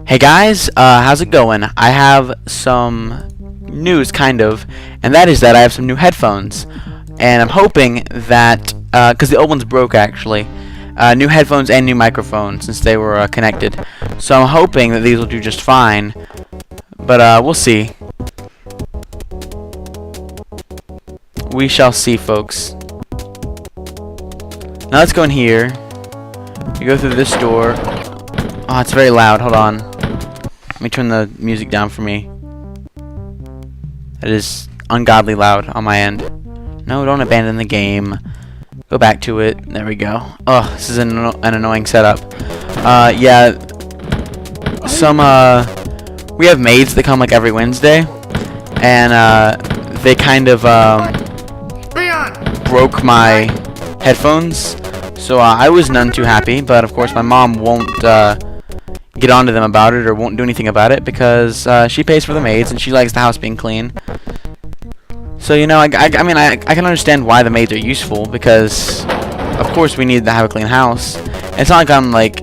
Hey guys, how's it going? I have some news, kind of, and that is that I have some new headphones, and I'm hoping that, because the old ones broke actually, new headphones and new microphones since they were connected. So I'm hoping that these will do just fine, but we'll see. We shall see, folks. Now let's go in here. You go through this door. Oh, it's very loud. Hold on. Let me turn the music down for me. It is ungodly loud on my end. No, don't abandon the game. Go back to it. There we go. Oh, this is an annoying setup. Yeah. We have maids that come like every Wednesday, and they kind of broke my headphones. So I was none too happy, but of course my mom won't get onto them about it or won't do anything about it because she pays for the maids and she likes the house being clean. So you know, I mean I can understand why the maids are useful because of course we need to have a clean house. And it's not like I'm like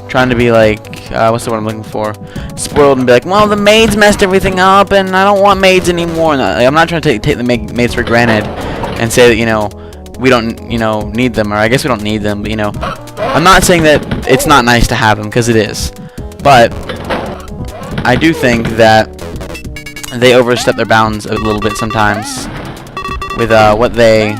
trying to be like what's the word I'm looking for? Spoiled and be like, well, the maids messed everything up and I don't want maids anymore. And I'm not trying to take the maids for granted and say that, you know, we don't, you know, need them, or I guess we don't need them, but, you know, I'm not saying that it's not nice to have them, because it is, but I do think that they overstep their bounds a little bit sometimes with what they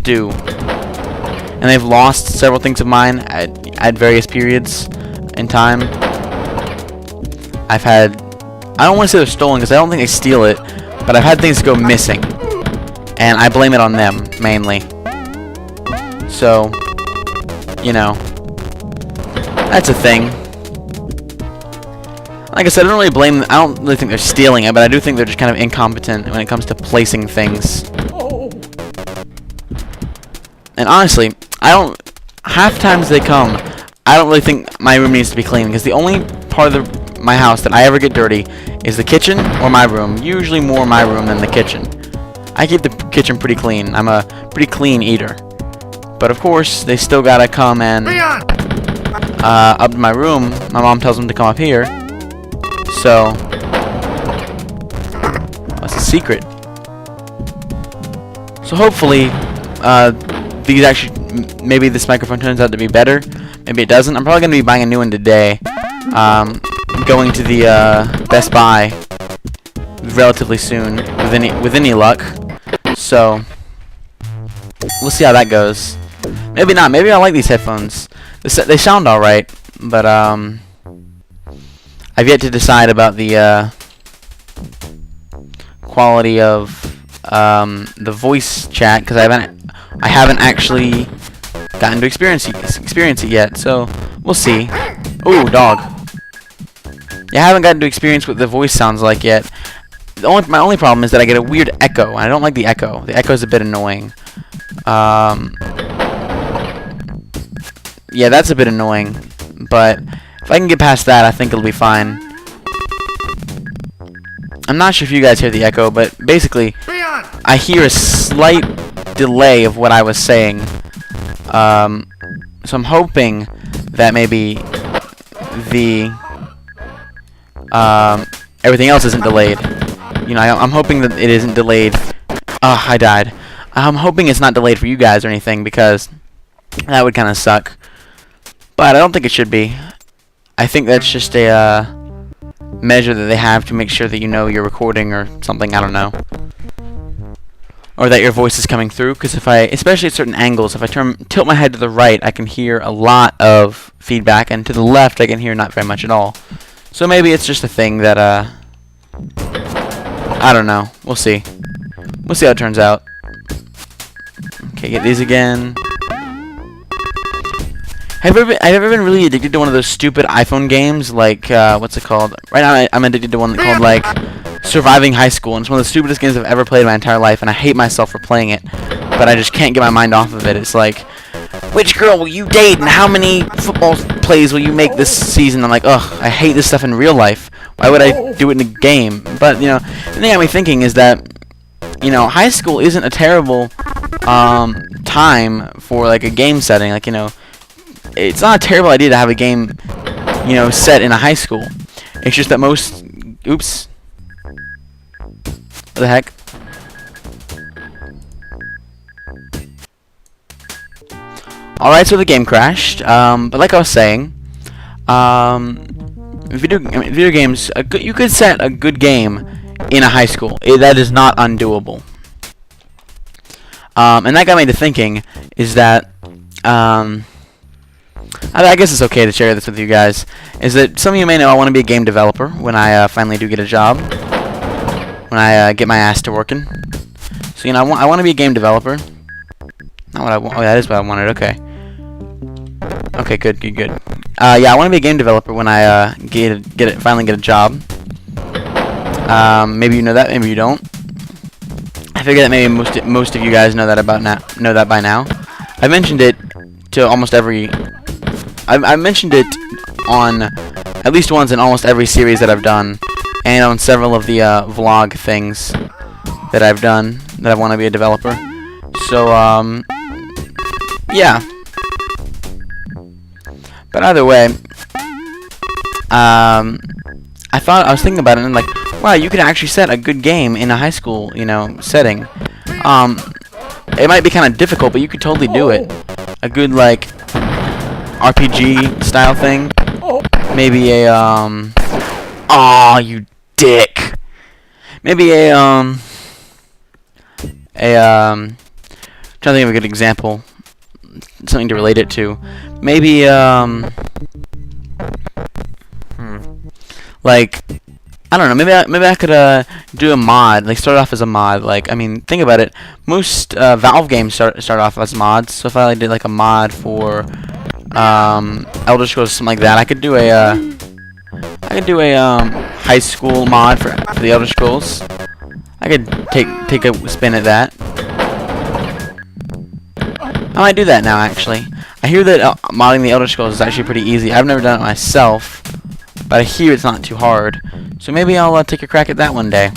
do, and they've lost several things of mine at various periods in time. I've had, I don't want to say they're stolen, because I don't think they steal it, but I've had things go missing. And I blame it on them, mainly. So, you know, that's a thing. Like I said, I don't really blame them. I don't really think they're stealing it, but I do think they're just kind of incompetent when it comes to placing things. And honestly, half times they come, I don't really think my room needs to be clean, because the only part of my house that I ever get dirty is the kitchen or my room. Usually more my room than the kitchen. I keep the kitchen pretty clean. I'm a pretty clean eater. But of course, they still gotta come and up to my room. My mom tells them to come up here. So that's a secret. So hopefully, these actually, maybe this microphone turns out to be better. Maybe it doesn't. I'm probably gonna be buying a new one today. Going to the Best Buy relatively soon, with any luck. So we'll see how that goes. Maybe not. Maybe I like these headphones. They sound all right, but I've yet to decide about the quality of the voice chat because I haven't actually gotten to experience it yet. So we'll see. Ooh, dog. Yeah, I haven't gotten to experience what the voice sounds like yet. My only problem is that I get a weird echo, and I don't like the echo. The echo is a bit annoying. Yeah, that's a bit annoying. But if I can get past that, I think it'll be fine. I'm not sure if you guys hear the echo, but basically, I hear a slight delay of what I was saying. So I'm hoping that maybe the everything else isn't delayed. You know, I'm hoping that it isn't delayed. Oh, I died. I'm hoping it's not delayed for you guys or anything, because that would kind of suck. But I don't think it should be. I think that's just a measure that they have to make sure that you know you're recording or something. I don't know. Or that your voice is coming through, because especially at certain angles, if I tilt my head to the right, I can hear a lot of feedback, and to the left, I can hear not very much at all. So maybe it's just a thing that, I don't know. We'll see. We'll see how it turns out. Okay, get these again. Have you ever been really addicted to one of those stupid iPhone games? Like, what's it called? Right now, I'm addicted to one called, like, Surviving High School. And it's one of the stupidest games I've ever played in my entire life, and I hate myself for playing it. But I just can't get my mind off of it. It's like, which girl will you date, and how many football plays will you make this season? I'm like, ugh, I hate this stuff in real life. Why would I do it in a game? But, you know, the thing that got me thinking is that, you know, high school isn't a terrible time for, like, a game setting. Like, you know, it's not a terrible idea to have a game, you know, set in a high school. It's just that most... Oops. What the heck? Alright, so the game crashed. But like I was saying, video games, you could set a good game in a high school. That is not undoable. And that got me to thinking, is that, I guess it's okay to share this with you guys, is that some of you may know I want to be a game developer when I finally do get a job, when I get my ass to working. So, you know, I want to be a game developer. Not what I want. Oh, that is what I wanted. Okay. Okay, good. Yeah, I want to be a game developer when I finally get a job. Maybe you know that, maybe you don't. I figure that maybe most of you guys know that by now. I've mentioned it to almost every. I've mentioned it on at least once in almost every series that I've done, and on several of the vlog things that I've done that I want to be a developer. So yeah. But either way, I was thinking about it and like, wow, you could actually set a good game in a high school, you know, setting. It might be kind of difficult, but you could totally do it. A good like RPG style thing. Maybe a aw, you dick. Maybe trying to think of a good example. Something to relate it to. Maybe like, I don't know, maybe I could do a mod, like start off as a mod. Like, I mean, think about it. Most Valve games start off as mods. So if I did like a mod for Elder Scrolls, something like that, I could do a high school mod for the Elder Scrolls. I could take a spin at that. I might do that now, actually. I hear that modding the Elder Scrolls is actually pretty easy. I've never done it myself, but I hear it's not too hard. So maybe I'll take a crack at that one day.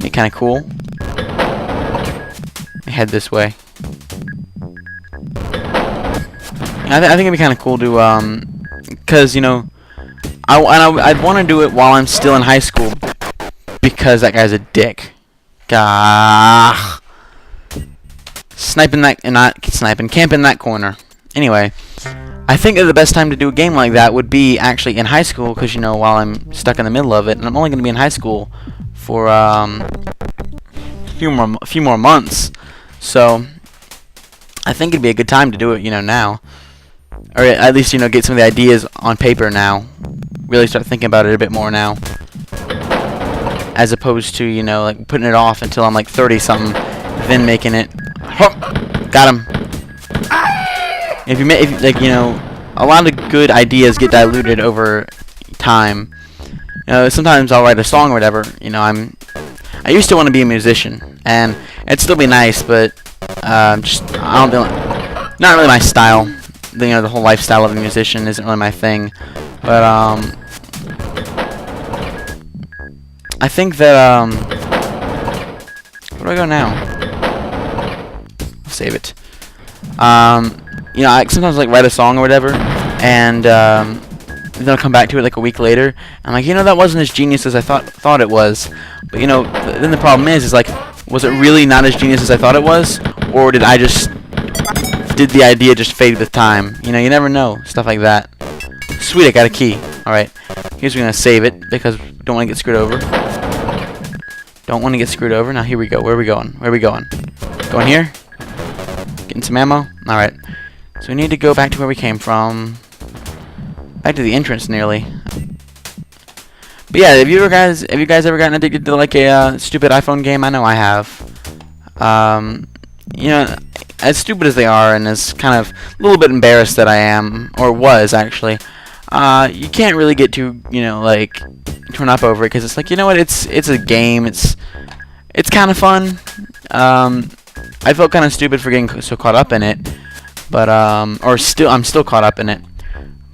Be kind of cool. Let me head this way. I think it'd be kind of cool to, cause you know, I'd want to do it while I'm still in high school, because that guy's a dick. Gah. Sniping that, and not sniping, camping that corner. Anyway, I think that the best time to do a game like that would be actually in high school, because, you know, while I'm stuck in the middle of it, and I'm only going to be in high school for a few more months. So I think it'd be a good time to do it, you know, now, or at least, you know, get some of the ideas on paper now. Really start thinking about it a bit more now, as opposed to, you know, like putting it off until I'm like 30 something, then making it. Got him. If you like, you know, a lot of good ideas get diluted over time. You know, sometimes I'll write a song or whatever. You know, I used to want to be a musician, and it'd still be nice, but just I don't feel, not really my style. You know, the whole lifestyle of a musician isn't really my thing. But I think that where do I go now? Save it. You know, I sometimes like write a song or whatever, and then I'll come back to it like a week later. I'm like, you know, that wasn't as genius as I thought it was. But you know, then the problem is like, was it really not as genius as I thought it was, or did the idea just fade with time? You know, you never know, stuff like that. Sweet, I got a key. All right, here's we're gonna save it because we don't want to get screwed over. Don't want to get screwed over. Now here we go. Where are we going? Where are we going? Going here? Getting some ammo? Alright. So we need to go back to where we came from. Back to the entrance, nearly. But yeah, have you guys ever gotten addicted to like a stupid iPhone game? I know I have. You know, as stupid as they are, and as kind of a little bit embarrassed that I am, or was actually, you can't really get too, you know, like turn up over it, because it's like, you know what, it's a game. It's kind of fun. I felt kind of stupid for getting so caught up in it, but I'm still caught up in it.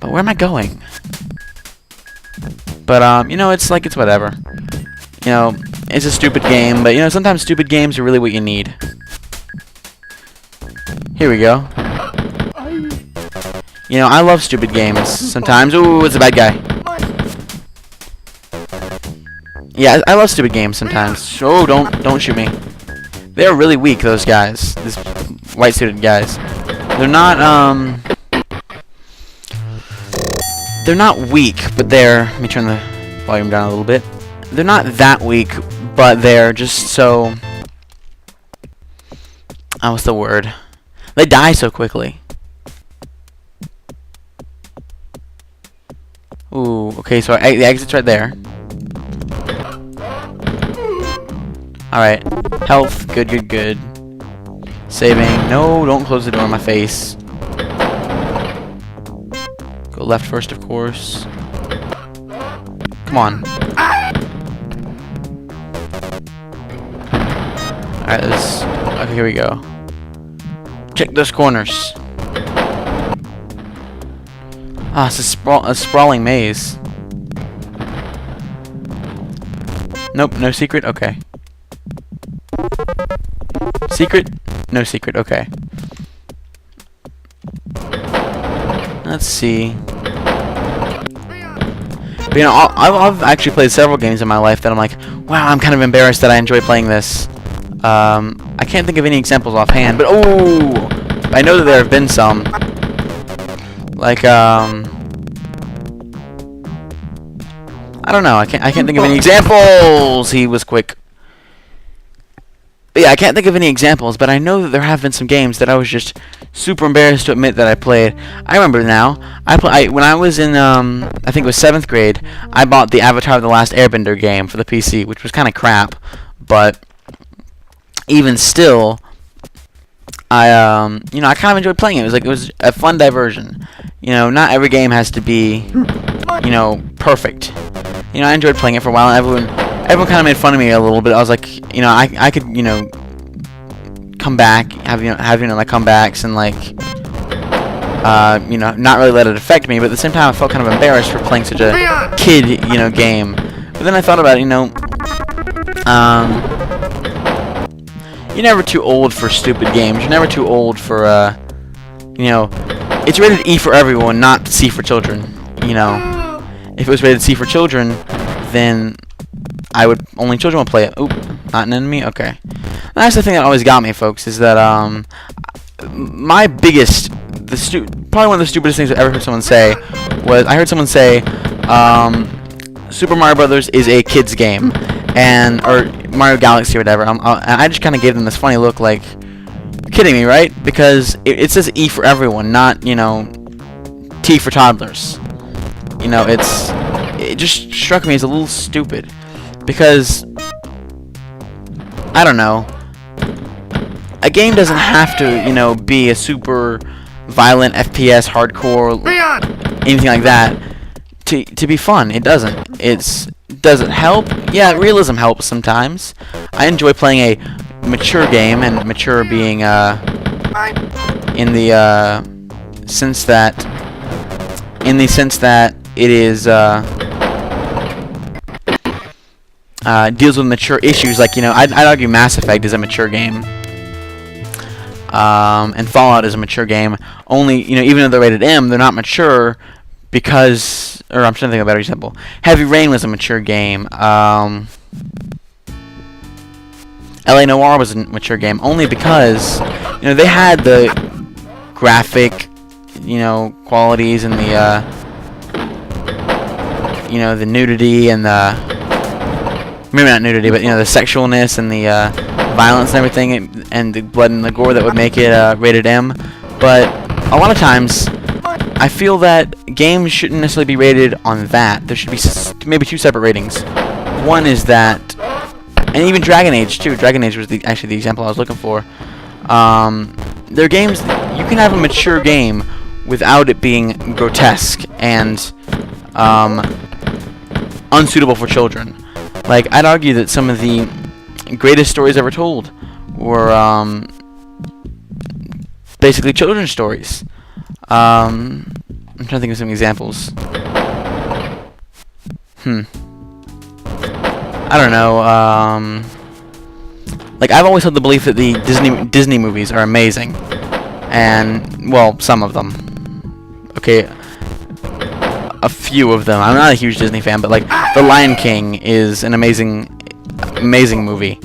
But where am I going? But you know, it's whatever. You know, it's a stupid game, but you know, sometimes stupid games are really what you need. Here we go. You know, I love stupid games sometimes. Ooh, it's a bad guy. Yeah, I love stupid games sometimes. Oh, don't shoot me. They're really weak, those guys. These white-suited guys. They're not weak, but they're... Let me turn the volume down a little bit. They're not that weak, but they're just so... what's the word? They die so quickly. Ooh, okay, so the exit's right there. Alright. Health. Good, good, good. Saving. No, don't close the door in my face. Go left first, of course. Come on. Alright, let's... Okay, here we go. Check those corners. Ah, it's a sprawling maze. Nope, no secret? Okay. Secret? No secret, okay. Let's see. But, you know, I've actually played several games in my life that I'm like, wow, I'm kind of embarrassed that I enjoy playing this. I can't think of any examples offhand, but oh! I know that there have been some. Like, I don't know. I can't think of any examples. He was quick. But yeah, I can't think of any examples, but I know that there have been some games that I was just super embarrassed to admit that I played. I remember now. When I was in, I think it was 7th grade, I bought the Avatar: The Last Airbender game for the PC, which was kind of crap, but even still, you know, I kind of enjoyed playing it. It was a fun diversion. You know, not every game has to be, you know, perfect. You know, I enjoyed playing it for a while, and everyone kind of made fun of me a little bit. I was like, you know, I could, you know, come back, have my comebacks, and like, you know, not really let it affect me. But at the same time, I felt kind of embarrassed for playing such a kid, you know, game. But then I thought about it, you know, you're never too old for stupid games. You're never too old for, you know, it's rated E for everyone, not C for children. You know, if it was rated C for children, then only children would play it. Oop, not an enemy? Okay. That's the thing that always got me, folks, is that, my biggest, probably one of the stupidest things I've ever heard someone say was, I heard someone say, Super Mario Brothers is a kid's game, or Mario Galaxy or whatever. And I just kind of gave them this funny look, like, you're kidding me, right? Because it says E for everyone, not, you know, T for toddlers. You know, it just struck me as a little stupid. Because, I don't know, a game doesn't have to, you know, be a super violent FPS, hardcore, anything like that to be fun. It doesn't. Does it help? Yeah, realism helps sometimes. I enjoy playing a mature game, and mature being in the sense that it is deals with mature issues. Like, you know, I'd argue Mass Effect is a mature game. And Fallout is a mature game. Only, you know, even though they're rated M, they're not mature because, or I'm trying to think of a better example. Heavy Rain was a mature game. LA Noire was a mature game only because, you know, they had the graphic, you know, qualities and the, you know, the nudity and the, maybe not nudity, but, you know, the sexualness and the violence and everything, and the blood and the gore that would make it rated M. But a lot of times, I feel that games shouldn't necessarily be rated on that. There should be maybe two separate ratings. One is that, and even Dragon Age too. Dragon Age was actually the example I was looking for. There are games you can have a mature game without it being grotesque and unsuitable for children. Like, I'd argue that some of the greatest stories ever told were basically children's stories. I'm trying to think of some examples. I don't know. Like, I've always held the belief that the Disney movies are amazing, and well, some of them. Okay, a few of them. I'm not a huge Disney fan, but like The Lion King is an amazing movie,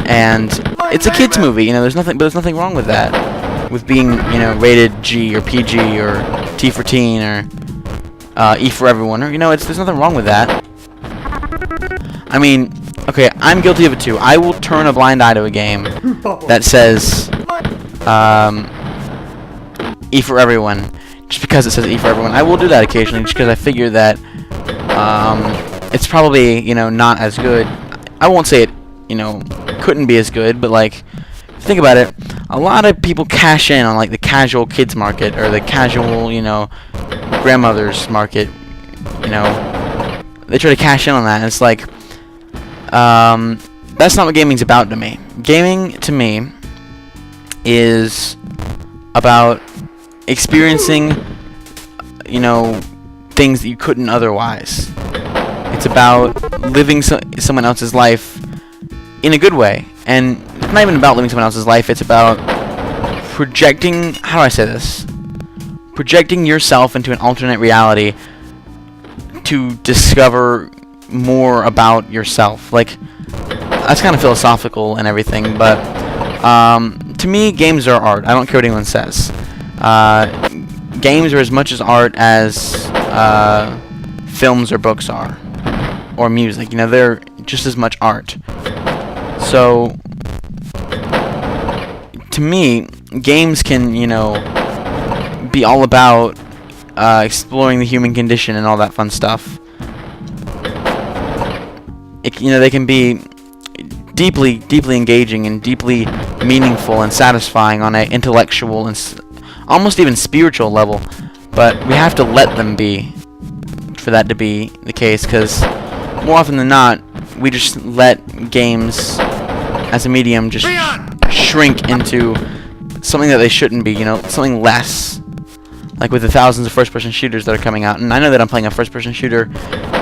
and it's a kids movie. You know, there's nothing wrong with that, with being, you know, rated G or PG or T for teen or E for everyone, or, you know, there's nothing wrong with that. I mean, okay, I'm guilty of it too. I will turn a blind eye to a game that says E for everyone, just because it says E for everyone. I will do that occasionally, just because I figure that it's probably, you know, not as good. I won't say it, you know, couldn't be as good, but like, think about it. A lot of people cash in on like the casual kids market or the casual, you know, grandmother's market. You know, they try to cash in on that, and it's like, that's not what gaming's about to me. Gaming to me is about experiencing, you know, things that you couldn't otherwise. It's about living someone else's life in a good way. And it's not even about living someone else's life, it's about projecting, how do I say this? Projecting yourself into an alternate reality to discover more about yourself. Like, that's kind of philosophical and everything, but to me, games are art. I don't care what anyone says. Games are as much as art as films or books are, or music. You know, they're just as much art. So, to me, games can, you know, be all about exploring the human condition and all that fun stuff. You know, they can be deeply engaging and deeply meaningful and satisfying on an intellectual and almost even spiritual level, but we have to let them be for that to be the case, because more often than not, we just let games as a medium just shrink into something that they shouldn't be, you know, something less. Like with the thousands of first-person shooters that are coming out, and I know that I'm playing a first-person shooter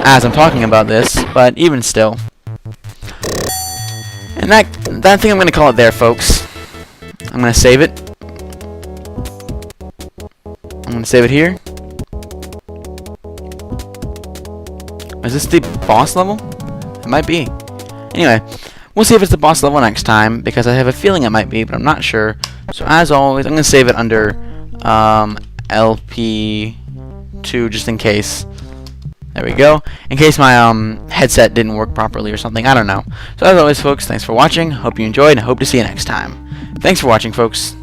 as I'm talking about this, but even still. And that thing, I'm going to call it there, folks. I'm going to save it. I'm going to save it here. Is this the boss level? It might be. Anyway, we'll see if it's the boss level next time, because I have a feeling it might be, but I'm not sure. So as always, I'm going to save it under LP2 just in case. There we go. In case my headset didn't work properly or something. I don't know. So as always, folks, thanks for watching. Hope you enjoyed, and hope to see you next time. Thanks for watching, folks.